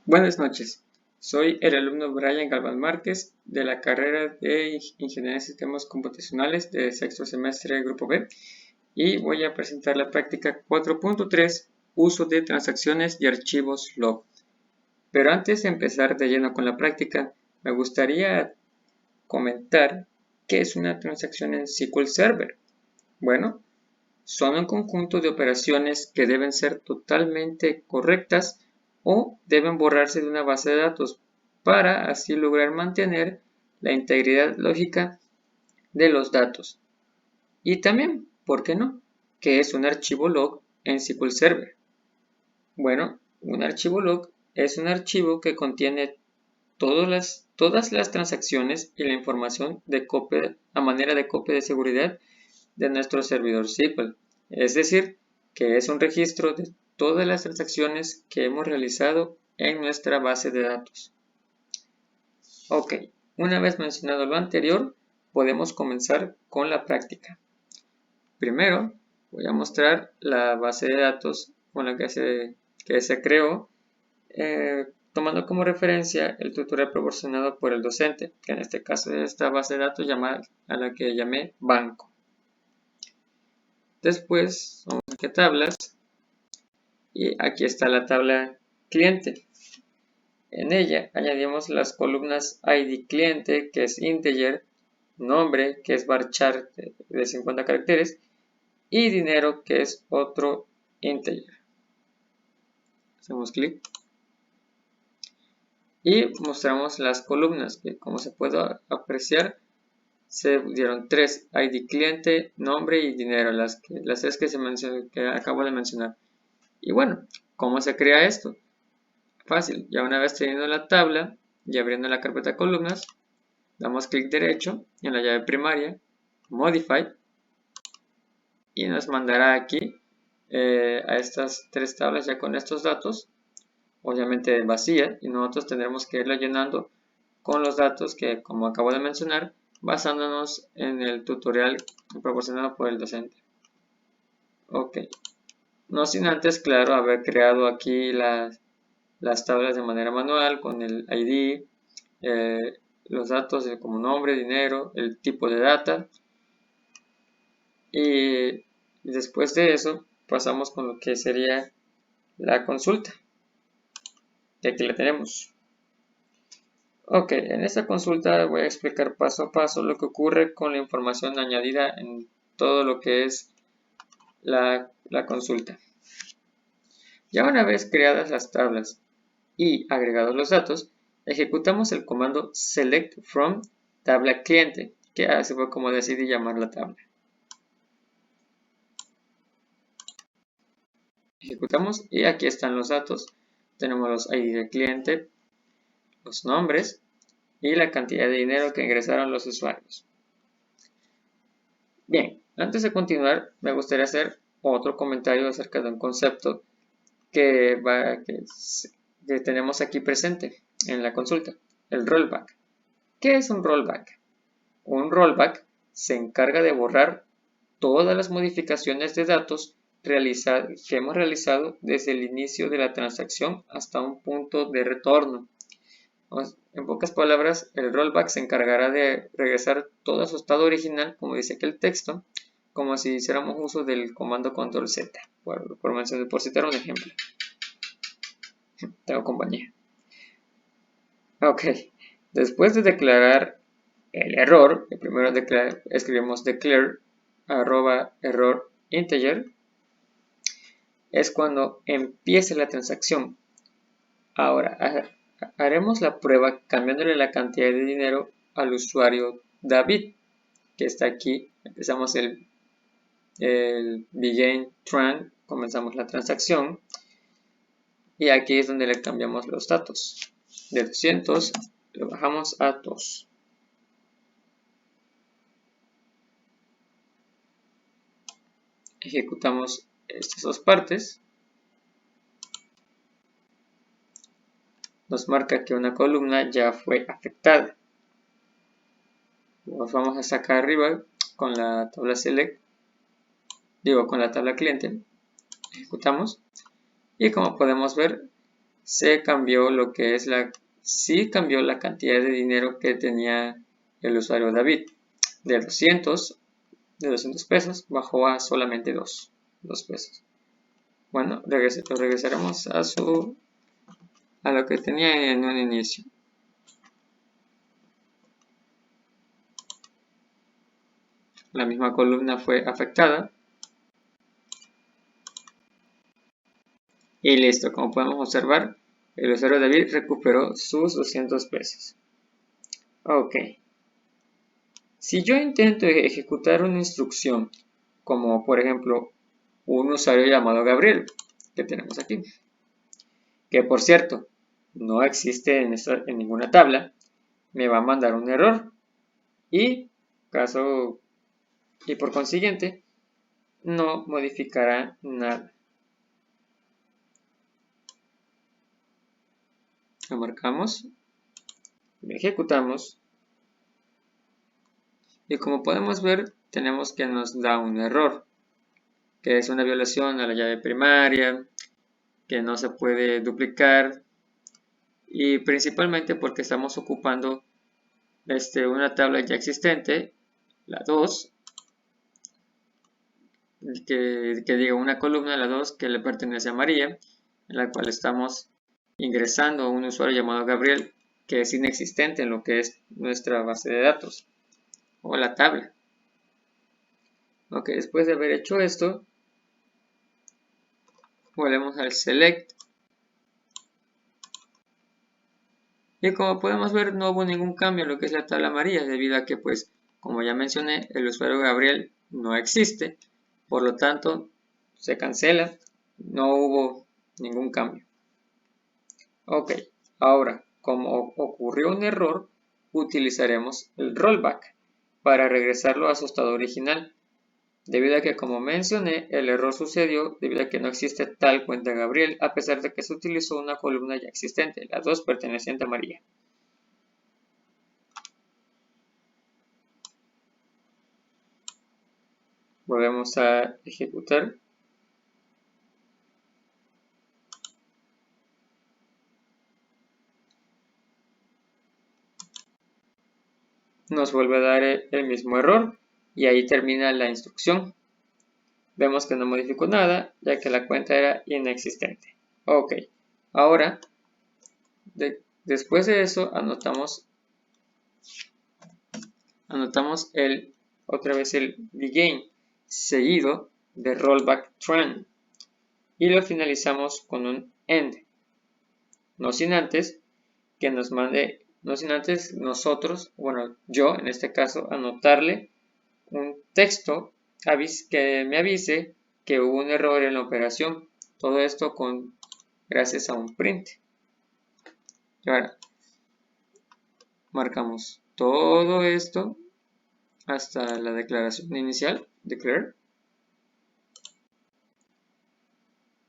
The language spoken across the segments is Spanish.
Buenas noches, soy el alumno Brian Galván Márquez de la carrera de Ingeniería en Sistemas Computacionales de sexto semestre Grupo B y voy a presentar la práctica 4.3, uso de transacciones y archivos log. Pero antes de empezar de lleno con la práctica, me gustaría comentar qué es una transacción en SQL Server. Bueno, son un conjunto de operaciones que deben ser totalmente correctas o deben borrarse de una base de datos para así lograr mantener la integridad lógica de los datos. Y también, ¿por qué no?, ¿qué es un archivo log en SQL Server? Bueno, un archivo log es un archivo que contiene todas las transacciones y la información de copia, a manera de copia de seguridad de nuestro servidor SQL. Es decir, que es un registro de todas las transacciones que hemos realizado en nuestra base de datos. Ok, una vez mencionado lo anterior, podemos comenzar con la práctica. Primero, voy a mostrar la base de datos con la que se creó, tomando como referencia el tutorial proporcionado por el docente, que en este caso es esta base de datos a la que llamé banco. Después vamos aquí a tablas y aquí está la tabla cliente. En ella añadimos las columnas ID cliente, que es integer, nombre, que es varchar de 50 caracteres, y dinero, que es otro integer. Hacemos clic y mostramos las columnas, que como se puede apreciar se dieron tres: ID cliente, nombre y dinero, las tres que acabo de mencionar. Y bueno, ¿cómo se crea esto? Fácil, ya una vez teniendo la tabla y abriendo la carpeta columnas, damos clic derecho en la llave primaria, Modify, y nos mandará aquí a estas tres tablas ya con estos datos, obviamente vacía, y nosotros tendremos que irla llenando con los datos que, como acabo de mencionar, basándonos en el tutorial proporcionado por el docente. Ok, no sin antes, claro, haber creado aquí las tablas de manera manual con el ID, los datos como nombre, dinero, el tipo de data, y después de eso pasamos con lo que sería la consulta, y aquí la tenemos. Ok, en esta consulta voy a explicar paso a paso lo que ocurre con la información añadida en todo lo que es la consulta. Ya una vez creadas las tablas y agregados los datos, ejecutamos el comando select from tabla cliente, que así fue como decidí llamar la tabla. Ejecutamos y aquí están los datos. Tenemos los ID del cliente, los nombres y la cantidad de dinero que ingresaron los usuarios. Bien, antes de continuar, me gustaría hacer otro comentario acerca de un concepto que tenemos aquí presente en la consulta, el rollback. ¿Qué es un rollback? Un rollback se encarga de borrar todas las modificaciones de datos que hemos realizado desde el inicio de la transacción hasta un punto de retorno. En pocas palabras, el rollback se encargará de regresar todo a su estado original, como dice aquí el texto, como si hiciéramos uso del comando control Z, por citar un ejemplo. Tengo compañía. Ok, después de declarar el error, que primero escribimos declare @error integer, es cuando empiece la transacción. Ahora haremos la prueba cambiándole la cantidad de dinero al usuario David, que está aquí. Empezamos el begin tran, comenzamos la transacción y aquí es donde le cambiamos los datos. De 200 lo bajamos a 2. Ejecutamos estas dos partes. Nos marca que una columna ya fue afectada. Nos vamos a sacar arriba con la tabla select, con la tabla cliente. Ejecutamos y como podemos ver, se cambió lo que es sí cambió la cantidad de dinero que tenía el usuario David. De 200 pesos bajó a solamente 2 pesos. Bueno, regresaremos a lo que tenía en un inicio. La misma columna fue afectada. Y listo, como podemos observar, el usuario David recuperó sus 200 pesos. Ok. Si yo intento ejecutar una instrucción, como por ejemplo un usuario llamado Gabriel, que tenemos aquí, que por cierto no existe en ninguna tabla, me va a mandar un error y por consiguiente no modificará nada. Lo marcamos, lo ejecutamos y como podemos ver tenemos que nos da un error, que es una violación a la llave primaria, que no se puede duplicar y principalmente porque estamos ocupando una tabla ya existente, la 2, que diga una columna, la 2, que le pertenece a María, en la cual estamos ingresando a un usuario llamado Gabriel, que es inexistente en lo que es nuestra base de datos o la tabla. Ok, después de haber hecho esto, volvemos al select y como podemos ver no hubo ningún cambio en lo que es la tabla María, debido a que pues como ya mencioné el usuario Gabriel no existe, por lo tanto se cancela, no hubo ningún cambio. Ok, ahora como ocurrió un error utilizaremos el rollback para regresarlo a su estado original, debido a que como mencioné el error sucedió debido a que no existe tal cuenta Gabriel a pesar de que se utilizó una columna ya existente, la 2 perteneciente a María. Volvemos a ejecutar. Nos vuelve a dar el mismo error y ahí termina la instrucción. Vemos que no modificó nada ya que la cuenta era inexistente. Ok, ahora después de eso anotamos otra vez el begin seguido de rollback trend y lo finalizamos con un end, no sin antes nosotros, bueno, yo en este caso, anotarle un texto que me avise que hubo un error en la operación. Todo esto gracias a un print. Y ahora marcamos todo esto hasta la declaración inicial, declare.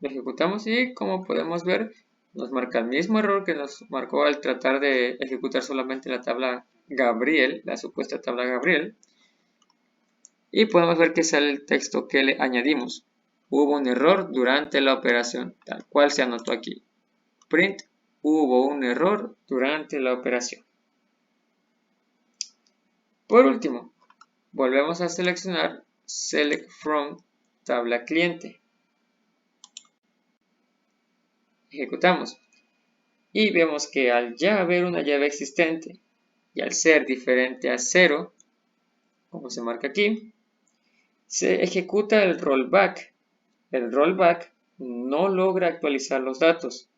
Lo ejecutamos y como podemos ver nos marca el mismo error que nos marcó al tratar de ejecutar solamente la tabla Gabriel, la supuesta tabla Gabriel. Y podemos ver que sale el texto que le añadimos. Hubo un error durante la operación, tal cual se anotó aquí. Print, hubo un error durante la operación. Por último, volvemos a seleccionar Select From tabla cliente. Ejecutamos. Y vemos que al ya haber una llave existente y al ser diferente a 0, como se marca aquí, se ejecuta el rollback. El rollback no logra actualizar los datos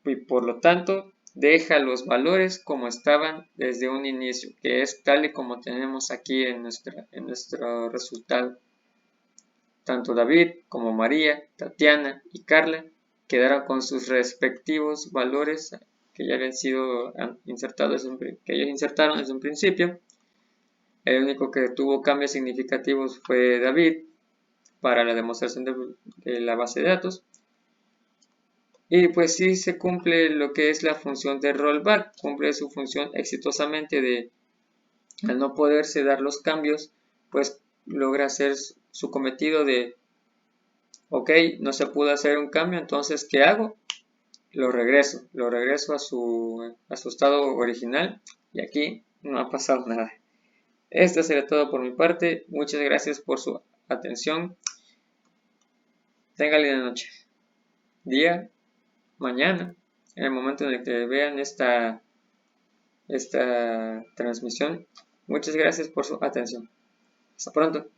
y por lo tanto deja los valores como estaban desde un inicio, que es tal y como tenemos aquí en nuestro resultado. Tanto David como María, Tatiana y Carla quedaron con sus respectivos valores que ya habían sido insertados, que ellos insertaron desde un principio. El único que tuvo cambios significativos fue David para la demostración de la base de datos. Y pues sí se cumple lo que es la función de rollback, cumple su función exitosamente de al no poderse dar los cambios, pues logra hacer su cometido de ok, no se pudo hacer un cambio, entonces ¿qué hago? lo regreso a su estado original y aquí no ha pasado nada. Esto será todo por mi parte. Muchas gracias por su atención. Tenga linda noche, día, mañana, en el momento en el que vean esta transmisión. Muchas gracias por su atención. Hasta pronto.